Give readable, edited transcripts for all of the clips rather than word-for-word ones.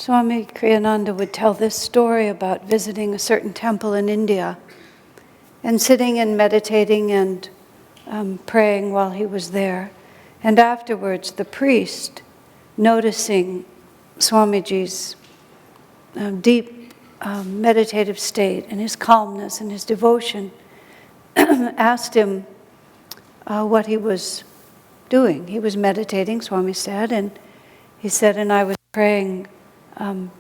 Swami Kriyananda would tell this story about visiting a certain temple in India and sitting and meditating and praying while he was there. And afterwards, the priest, noticing Swamiji's deep meditative state and his calmness and his devotion, asked him what he was doing. He was meditating, Swami said, and he said, and I was praying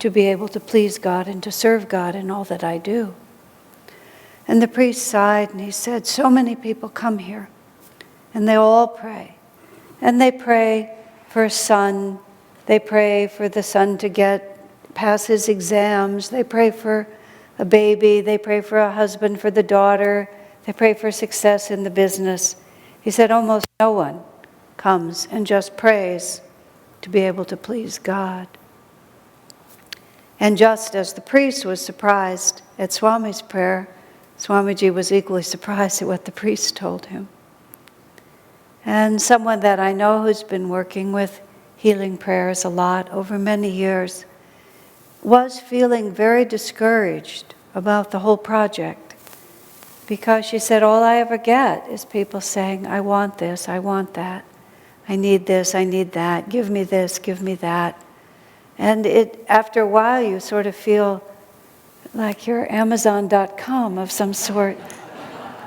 to be able to please God and to serve God in all that I do. And the priest sighed and he said, so many people come here and they all pray. And they pray for a son, they pray for the son to pass his exams, they pray for a baby, they pray for a husband, for the daughter, they pray for success in the business. He said almost no one comes and just prays to be able to please God. And just as the priest was surprised at Swami's prayer, Swamiji was equally surprised at what the priest told him. And someone that I know who's been working with healing prayers a lot over many years was feeling very discouraged about the whole project, because she said, all I ever get is people saying, I want this, I want that, I need this, I need that, give me this, give me that. And after a while you sort of feel like you're Amazon.com of some sort.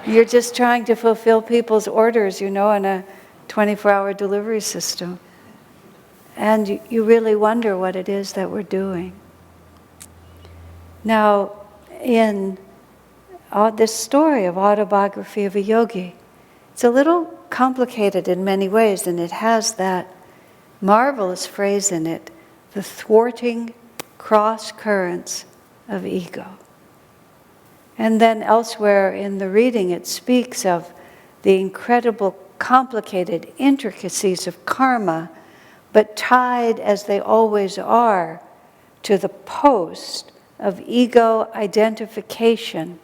You're just trying to fulfill people's orders, in a 24-hour delivery system. And you really wonder what it is that we're doing. Now, in this story of autobiography of a yogi, it's a little complicated in many ways, and it has that marvelous phrase in it, the thwarting cross currents of ego. And then elsewhere in the reading it speaks of the incredible complicated intricacies of karma, but tied as they always are to the post of ego identification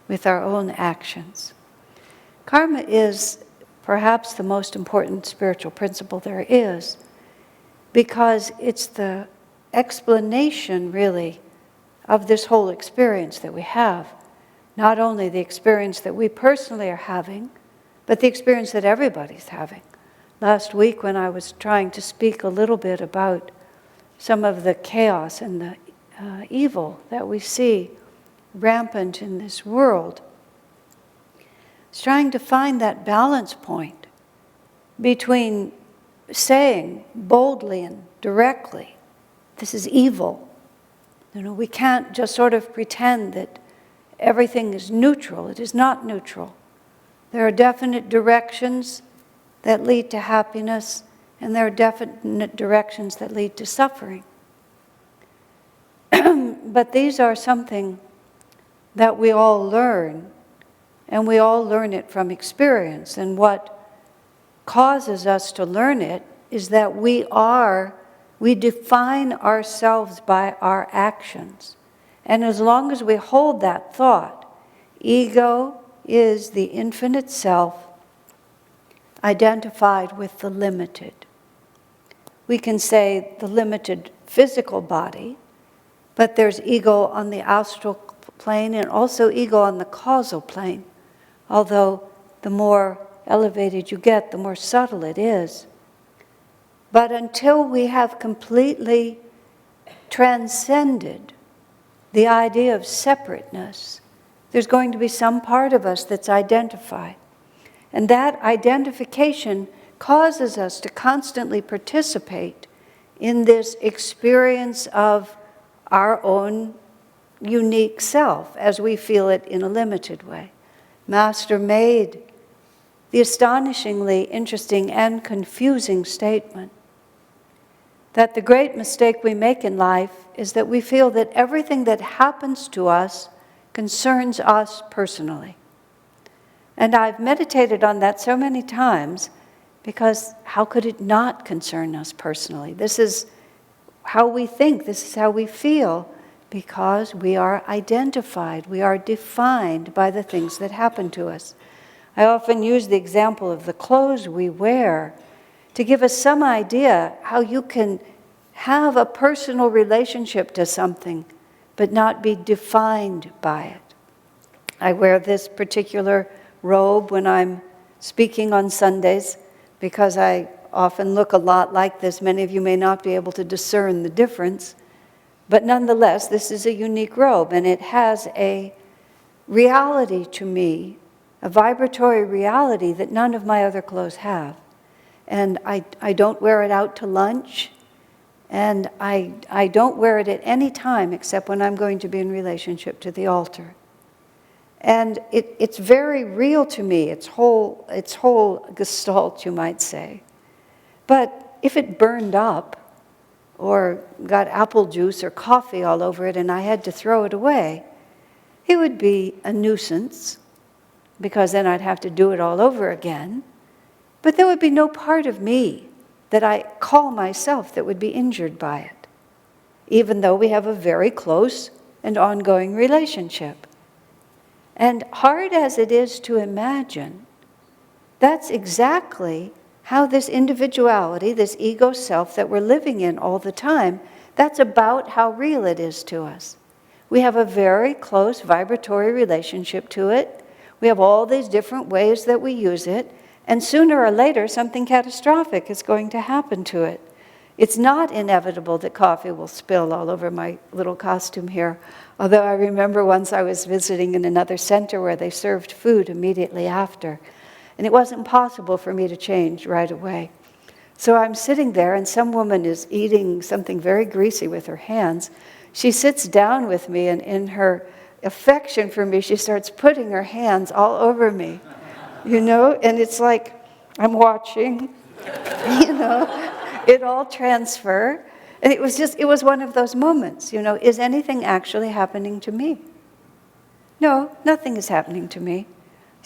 with our own actions. Karma is perhaps the most important spiritual principle there is, because it's the explanation, really, of this whole experience that we have. Not only the experience that we personally are having, but the experience that everybody's having. Last week when I was trying to speak a little bit about some of the chaos and the evil that we see rampant in this world, I was trying to find that balance point between saying boldly and directly, this is evil. We can't just sort of pretend that everything is neutral. It is not neutral. There are definite directions that lead to happiness, and there are definite directions that lead to suffering. But these are something that we all learn, and we all learn it from experience. And what causes us to learn it is that we define ourselves by our actions. And as long as we hold that thought, ego is the infinite self identified with the limited. We can say the limited physical body, but there's ego on the astral plane and also ego on the causal plane. Although the more elevated you get, the more subtle it is. But until we have completely transcended the idea of separateness, there's going to be some part of us that's identified. And that identification causes us to constantly participate in this experience of our own unique self as we feel it in a limited way. Master made the astonishingly interesting and confusing statement that the great mistake we make in life is that we feel that everything that happens to us concerns us personally. And I've meditated on that so many times, because how could it not concern us personally? This is how we think, this is how we feel, because we are identified, we are defined by the things that happen to us. I often use the example of the clothes we wear to give us some idea how you can have a personal relationship to something, but not be defined by it. I wear this particular robe when I'm speaking on Sundays because I often look a lot like this. Many of you may not be able to discern the difference, but nonetheless, this is a unique robe, and it has a reality to me, a vibratory reality that none of my other clothes have. And I don't wear it out to lunch, and I don't wear it at any time except when I'm going to be in relationship to the altar. And it's very real to me, its whole gestalt, you might say. But if it burned up, or got apple juice or coffee all over it and I had to throw it away, it would be a nuisance, because then I'd have to do it all over again. But there would be no part of me that I call myself that would be injured by it, even though we have a very close and ongoing relationship. And hard as it is to imagine, that's exactly how this individuality, this ego self that we're living in all the time, that's about how real it is to us. We have a very close vibratory relationship to it. We have all these different ways that we use it, and sooner or later something catastrophic is going to happen to it. It's not inevitable that coffee will spill all over my little costume here, although I remember once I was visiting in another center where they served food immediately after, and it wasn't possible for me to change right away. So I'm sitting there, and some woman is eating something very greasy with her hands. She sits down with me, and in her affection for me, she starts putting her hands all over me, and it's like I'm watching, it all transfer. And it was one of those moments, is anything actually happening to me? No, nothing is happening to me.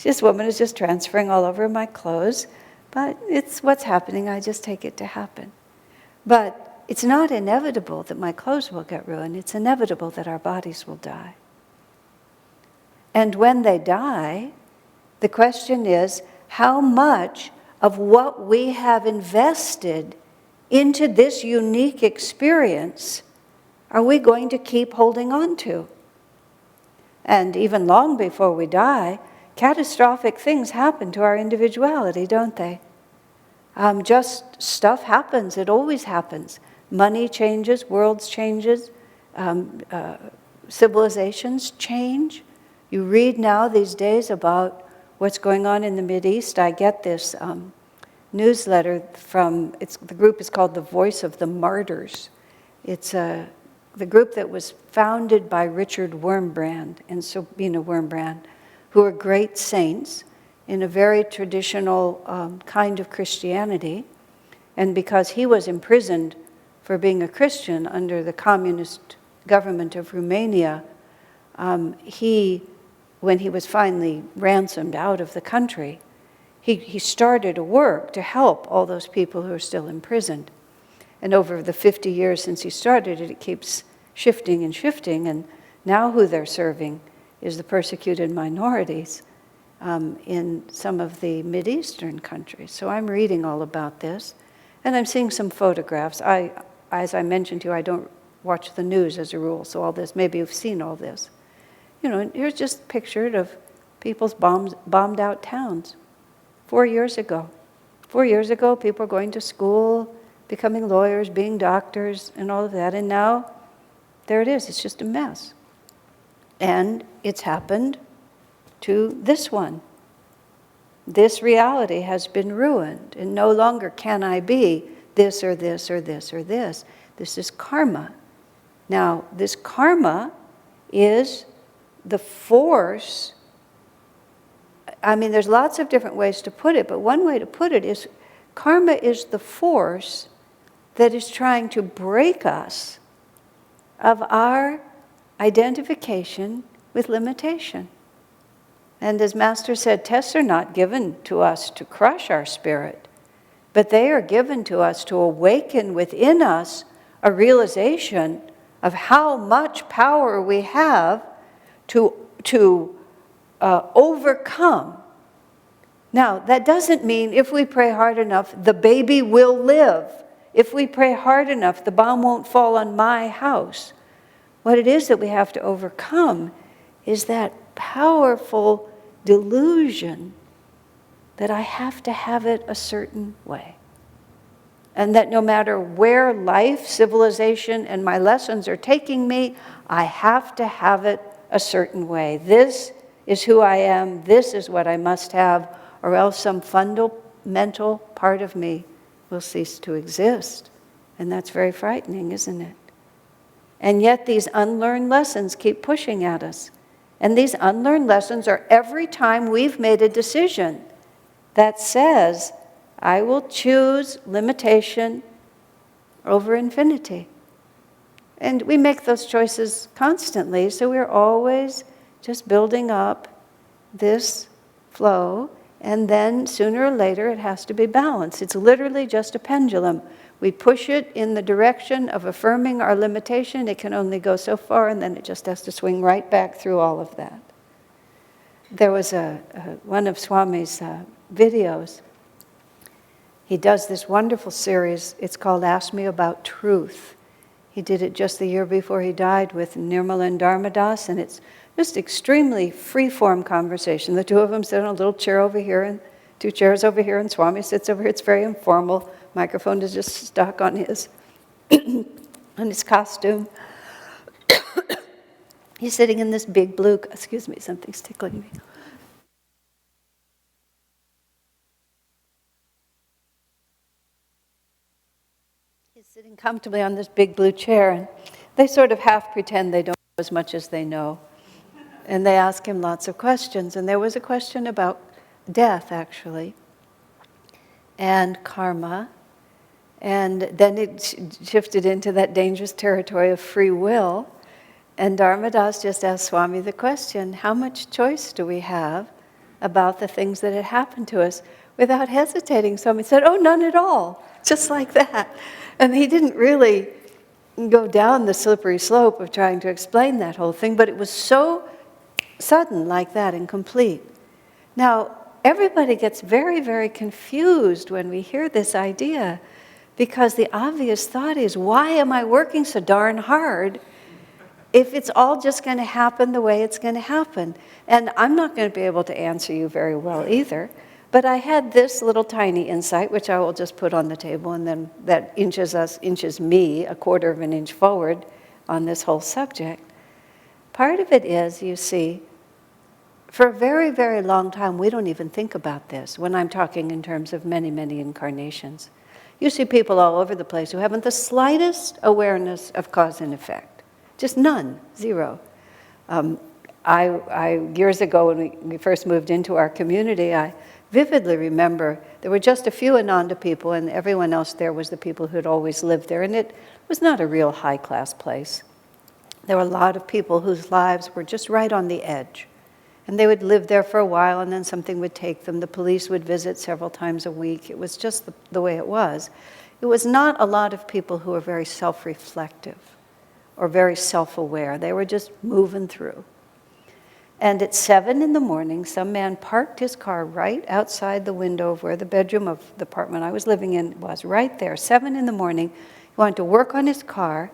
This woman is just transferring all over my clothes, but it's what's happening. I just take it to happen. But it's not inevitable that my clothes will get ruined. It's inevitable that our bodies will die. And when they die, the question is, how much of what we have invested into this unique experience are we going to keep holding on to? And even long before we die, catastrophic things happen to our individuality, don't they? Just stuff happens. It always happens. Money changes, worlds changes, civilizations change. You read now these days about what's going on in the Mideast. I get this newsletter from, the group is called The Voice of the Martyrs. It's the group that was founded by Richard Wurmbrand and Sabina Wurmbrand, who are great saints in a very traditional kind of Christianity. And because he was imprisoned for being a Christian under the communist government of Romania, when he was finally ransomed out of the country, he started a work to help all those people who are still imprisoned. And over the 50 years since he started it, it keeps shifting and shifting, and now who they're serving is the persecuted minorities in some of the Mideastern countries. So I'm reading all about this, and I'm seeing some photographs. As I mentioned to you, I don't watch the news as a rule, so all this, maybe you've seen all this. Here's just pictured of people's bombed out towns 4 years ago. 4 years ago, people were going to school, becoming lawyers, being doctors, and all of that, and now there it is. It's just a mess. And it's happened to this one. This reality has been ruined, and no longer can I be this or this or this or this. This is karma. Now, this karma is the force. There's lots of different ways to put it, but one way to put it is karma is the force that is trying to break us of our identification with limitation. And as Master said, tests are not given to us to crush our spirit, but they are given to us to awaken within us a realization of how much power we have to overcome. Now, that doesn't mean if we pray hard enough, the baby will live. if we pray hard enough, the bomb won't fall on my house. What it is that we have to overcome is that powerful delusion that I have to have it a certain way. And that no matter where life, civilization, and my lessons are taking me, I have to have it a certain way. This is who I am, this is what I must have, or else some fundamental part of me will cease to exist. And that's very frightening, isn't it? And yet these unlearned lessons keep pushing at us. And these unlearned lessons are every time we've made a decision that says, I will choose limitation over infinity. And we make those choices constantly, so we're always just building up this flow, and then sooner or later it has to be balanced. It's literally just a pendulum. We push it in the direction of affirming our limitation. It can only go so far, and then it just has to swing right back through all of that. There was one of Swami's videos. He does this wonderful series. It's called Ask Me About Truth. He did it just the year before he died with Nirmala and Dharmadas, and it's just extremely free-form conversation. The two of them sit on a little chair over here and two chairs over here, and Swami sits over here. It's very informal. Microphone is just stuck on his on his costume. He's sitting in this big blue, excuse me, something's tickling me. He's sitting comfortably on this big blue chair, and they sort of half pretend they don't know as much as they know. And they ask him lots of questions. And there was a question about death, actually, and karma. And then it shifted into that dangerous territory of free will. And Dharmadas just asked Swami the question, how much choice do we have about the things that had happened to us? Without hesitating, Swami said, oh, none at all, just like that. And he didn't really go down the slippery slope of trying to explain that whole thing, but it was so sudden like that and complete. Now, everybody gets very, very confused when we hear this idea, because the obvious thought is, why am I working so darn hard if it's all just going to happen the way it's going to happen? And I'm not going to be able to answer you very well either, but I had this little tiny insight, which I will just put on the table, and then that inches me a quarter of an inch forward on this whole subject. Part of it is, you see, for a very, very long time, we don't even think about this when I'm talking in terms of many, many incarnations. You see people all over the place who haven't the slightest awareness of cause and effect. Just none, zero. I years ago, when we first moved into our community, I vividly remember there were just a few Ananda people, and everyone else there was the people who had always lived there, and it was not a real high-class place. There were a lot of people whose lives were just right on the edge. And they would live there for a while, and then something would take them. The police would visit several times a week. It was just the way it was. It was not a lot of people who were very self-reflective or very self-aware. They were just moving through. And at 7 a.m, some man parked his car right outside the window of where the bedroom of the apartment I was living in was, right there. 7 a.m, he wanted to work on his car,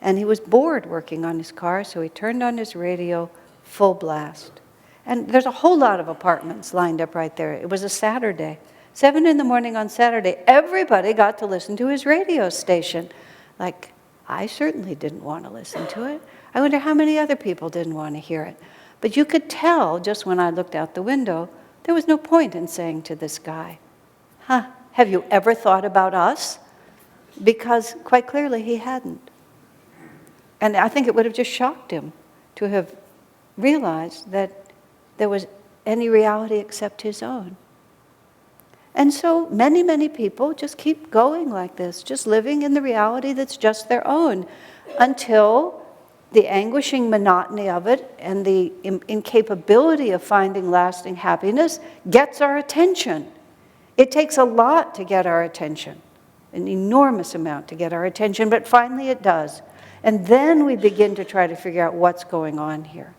and he was bored working on his car, so he turned on his radio, full blast. And there's a whole lot of apartments lined up right there. It was a Saturday. 7 a.m. on Saturday, everybody got to listen to his radio station. Like, I certainly didn't want to listen to it. I wonder how many other people didn't want to hear it. But you could tell, just when I looked out the window, there was no point in saying to this guy, have you ever thought about us? Because quite clearly he hadn't. And I think it would have just shocked him to have realized that there was any reality except his own. And so many, many people just keep going like this, just living in the reality that's just their own, until the anguishing monotony of it and the incapability of finding lasting happiness gets our attention. It takes a lot to get our attention, an enormous amount to get our attention, but finally it does. And then we begin to try to figure out what's going on here.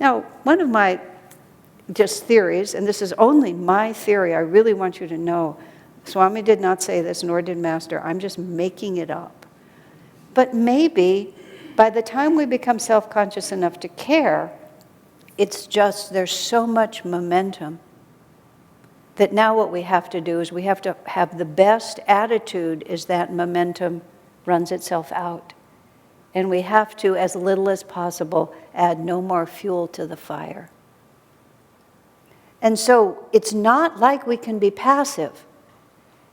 Now, one of my just theories, and this is only my theory, I really want you to know Swami did not say this, nor did Master. I'm just making it up. But maybe by the time we become self-conscious enough to care, it's just there's so much momentum that now what we have to do is we have to have the best attitude as that momentum runs itself out. And we have to, as little as possible, add no more fuel to the fire. And so it's not like we can be passive,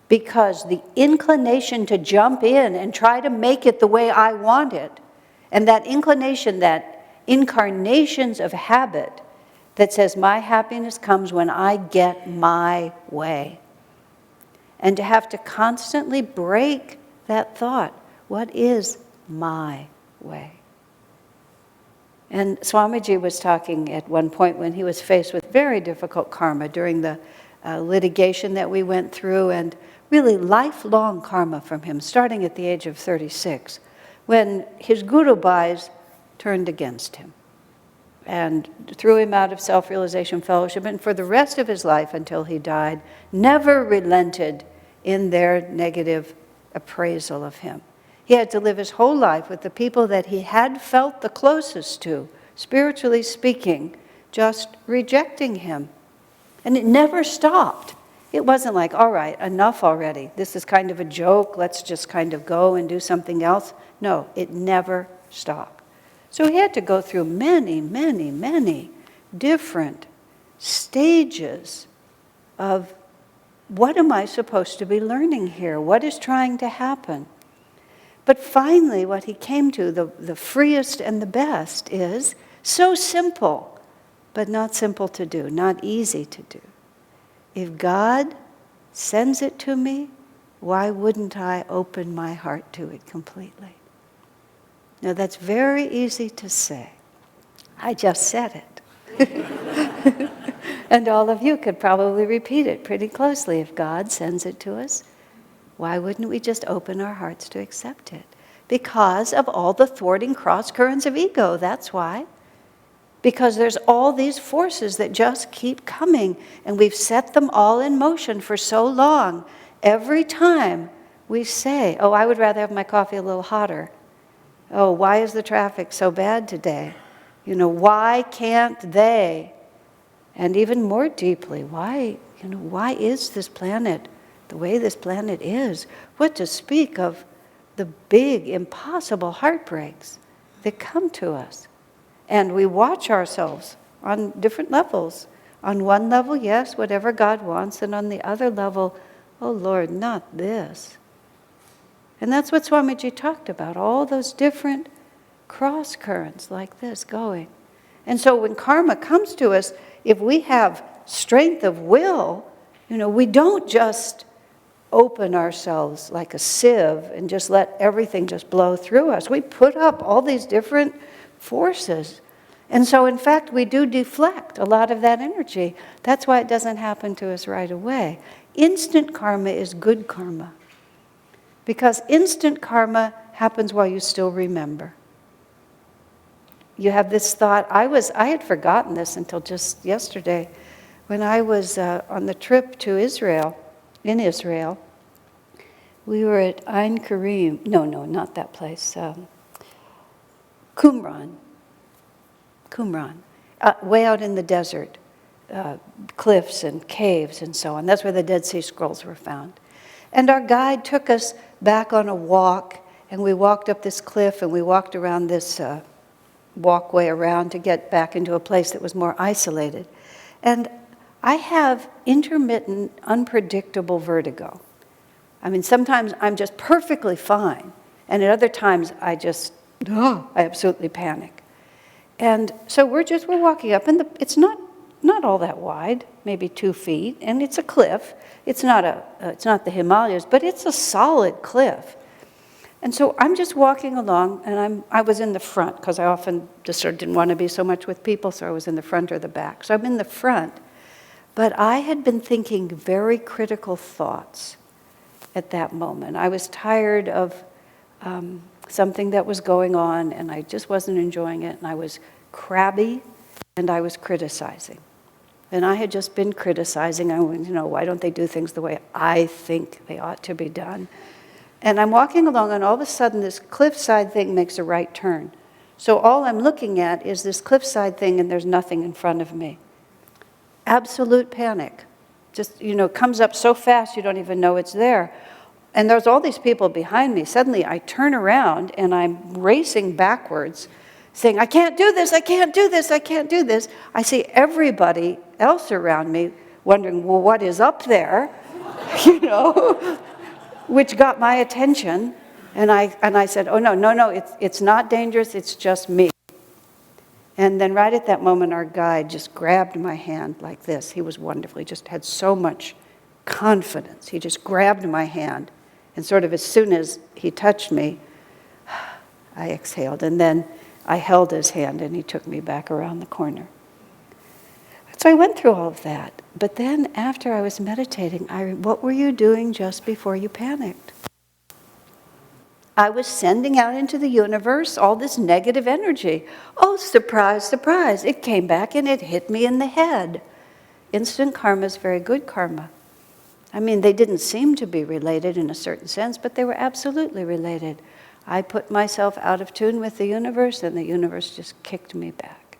because the inclination to jump in and try to make it the way I want it, and that inclination, that incarnations of habit that says my happiness comes when I get my way. And to have to constantly break that thought, what is my way? And Swamiji was talking at one point when he was faced with very difficult karma during the litigation that we went through, and really lifelong karma from him, starting at the age of 36, when his gurubhais turned against him and threw him out of self-realization fellowship, and for the rest of his life until he died, never relented in their negative appraisal of him. He had to live his whole life with the people that he had felt the closest to, spiritually speaking, just rejecting him. And it never stopped. It wasn't like, all right, enough already. This is kind of a joke. Let's just kind of go and do something else. No, it never stopped. So he had to go through many, many, many different stages of what am I supposed to be learning here? What is trying to happen? But finally, what he came to, the freest and the best, is so simple, but not simple to do, not easy to do. If God sends it to me, why wouldn't I open my heart to it completely? Now, that's very easy to say. I just said it. And all of you could probably repeat it pretty closely. If God sends it to us, why wouldn't we just open our hearts to accept it? Because of all the thwarting cross currents of ego, that's why. Because there's all these forces that just keep coming, and we've set them all in motion for so long. Every time we say, oh, I would rather have my coffee a little hotter. Oh, why is the traffic so bad today? Why can't they? And even more deeply, why is this planet the way this planet is? What to speak of the big, impossible heartbreaks that come to us. And we watch ourselves on different levels. On one level, yes, whatever God wants, and on the other level, oh Lord, not this. And that's what Swamiji talked about, all those different cross currents like this going. And so when karma comes to us, if we have strength of will, we don't just open ourselves like a sieve and just let everything just blow through us. We put up all these different forces. And so, in fact, we do deflect a lot of that energy. That's why it doesn't happen to us right away. Instant karma is good karma. Because instant karma happens while you still remember. You have this thought. I had forgotten this until just yesterday. When I was on the trip to Israel, in Israel, we were at Ein Karim. No, not that place. Qumran, way out in the desert, cliffs and caves and so on. That's where the Dead Sea Scrolls were found. And our guide took us back on a walk, and we walked up this cliff, and we walked around this walkway around to get back into a place that was more isolated. And I have intermittent, unpredictable vertigo. I mean, sometimes I'm just perfectly fine, and at other times I absolutely panic. And so we're walking up, and it's not all that wide, maybe 2 feet, and it's a cliff. It's not the Himalayas, but it's a solid cliff. And so I'm just walking along, and I was in the front, because I often just sort of didn't want to be so much with people, so I was in the front or the back. So I'm in the front. But I had been thinking very critical thoughts at that moment. I was tired of something that was going on, and I just wasn't enjoying it, and I was crabby, and I was criticizing. And I had just been criticizing. I went, why don't they do things the way I think they ought to be done? And I'm walking along, and all of a sudden this cliffside thing makes a right turn. So all I'm looking at is this cliffside thing, and there's nothing in front of me. Absolute panic. Just, comes up so fast you don't even know it's there. And there's all these people behind me. Suddenly I turn around, and I'm racing backwards, saying, I can't do this, I can't do this, I can't do this. I see everybody else around me wondering, well, what is up there? Which got my attention. And I said, oh, no, it's not dangerous, it's just me. And then right at that moment, our guide just grabbed my hand like this. He was wonderful. He just had so much confidence. He just grabbed my hand. And sort of as soon as he touched me, I exhaled. And then I held his hand, and he took me back around the corner. So I went through all of that. But then after I was meditating, what were you doing just before you panicked? I was sending out into the universe all this negative energy. Oh, surprise, surprise. It came back and it hit me in the head. Instant karma is very good karma. I mean, they didn't seem to be related in a certain sense, but they were absolutely related. I put myself out of tune with the universe, and the universe just kicked me back,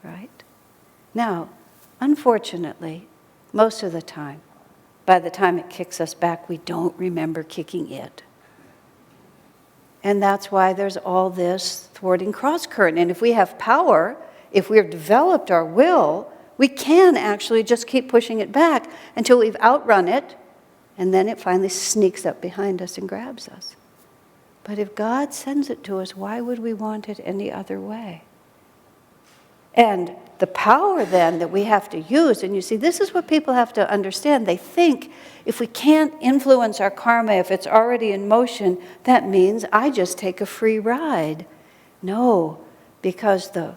right? Now, unfortunately, most of the time, by the time it kicks us back, we don't remember kicking it. And that's why there's all this thwarting cross-current. And if we have power, if we've developed our will, we can actually just keep pushing it back until we've outrun it, and then it finally sneaks up behind us and grabs us. But if God sends it to us, why would we want it any other way? And the power then that we have to use, and you see, this is what people have to understand. They think if we can't influence our karma, if it's already in motion, that means I just take a free ride. No, because the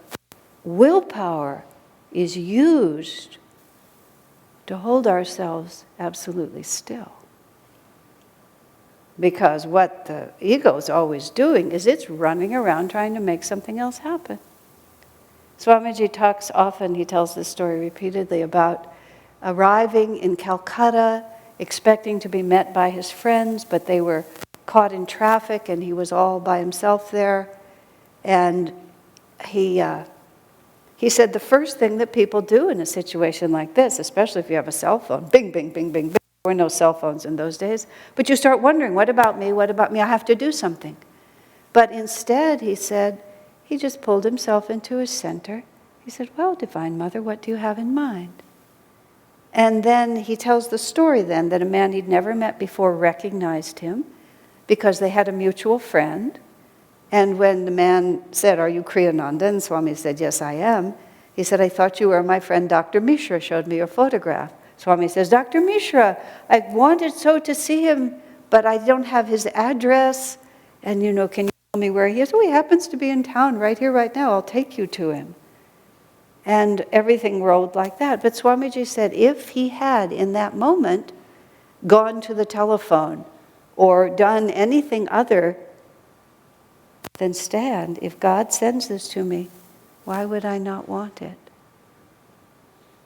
willpower is used to hold ourselves absolutely still. Because what the ego is always doing is it's running around trying to make something else happen. Swamiji talks often, he tells this story repeatedly, about arriving in Calcutta, expecting to be met by his friends, but they were caught in traffic and he was all by himself there. And he said the first thing that people do in a situation like this, especially if you have a cell phone, bing, bing, bing, bing, bing. There were no cell phones in those days. But you start wondering, what about me? What about me? I have to do something. But instead, he said, he just pulled himself into his center. He said, well, Divine Mother, what do you have in mind? And then he tells the story then that a man he'd never met before recognized him because they had a mutual friend. And when the man said, are you Kriyananda? And Swami said, yes, I am. He said, I thought you were my friend Dr. Mishra, showed me your photograph. Swami says, Dr. Mishra, I wanted so to see him, but I don't have his address. And, can you tell me where he is? Oh, he happens to be in town right here, right now. I'll take you to him. And everything rolled like that. But Swamiji said, if he had, in that moment, gone to the telephone or done anything other than stand, if God sends this to me, why would I not want it?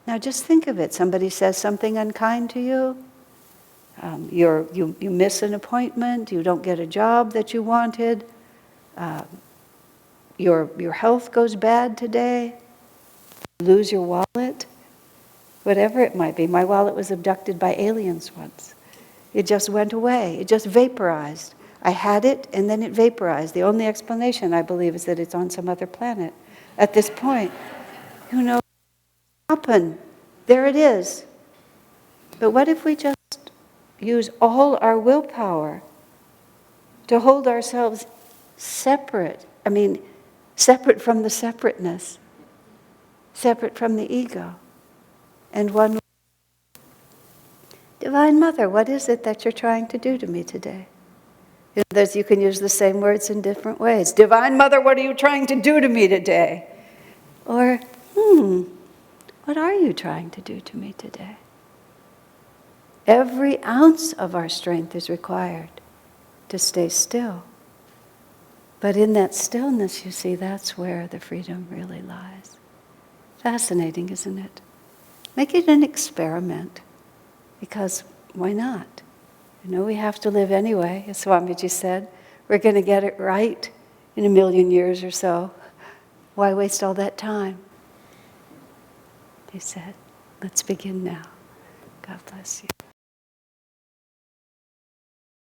Now just think of it. Somebody says something unkind to you. You miss an appointment. You don't get a job that you wanted. Your health goes bad today. You lose your wallet. Whatever it might be. My wallet was abducted by aliens once. It just went away. It just vaporized. I had it and then it vaporized. The only explanation, I believe, is that it's on some other planet at this point. Who knows what happened? There it is. But what if we just use all our willpower to hold ourselves separate? Separate from the separateness, separate from the ego. And one, Divine Mother, what is it that you're trying to do to me today? You can use the same words in different ways. Divine Mother, what are you trying to do to me today? Or, what are you trying to do to me today? Every ounce of our strength is required to stay still. But in that stillness, you see, that's where the freedom really lies. Fascinating, isn't it? Make it an experiment, because why not? We have to live anyway, as Swamiji said. We're going to get it right in 1,000,000 years or so. Why waste all that time? He said, let's begin now. God bless you.